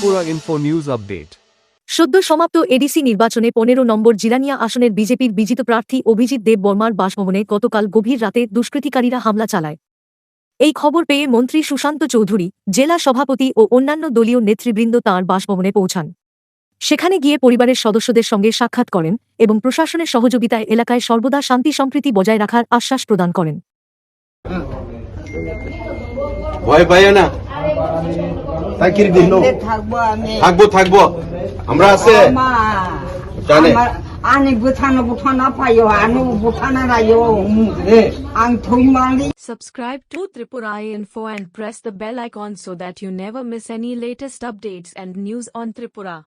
Tripura Info News Update. সদ্য সমাপ্ত ADC নির্বাচনে ১৫ নম্বর জিরানিয়া আসনের বিজেপির বিজিত প্রার্থী অভিজিৎ দেব বর্মার বাসভবনে গতকাল গভীর রাতে দুষ্কৃতিকারীরা হামলা চালায়। এই খবর পেয়ে মন্ত্রী সুশান্ত চৌধুরী, জেলা সভাপতি ও অন্যান্য দলীয় নেতৃবৃন্দ তাঁর বাসভবনে পৌঁছান। সেখানে গিয়ে পরিবারের সদস্যদের সঙ্গে সাক্ষাৎ করেন এবং প্রশাসনের সহযোগিতায় এলাকায় সর্বদা শান্তি সম্প্রীতি বজায় রাখার আশ্বাস প্রদান করেন। ভয় পাইও না, থাকবো আমরা আছে জানে আনি বুথানা পাইও আনো বুথানা রাইও আং থইমালি Subscribe to Tripura Info and press the bell icon so that you never miss any latest updates and news on Tripura.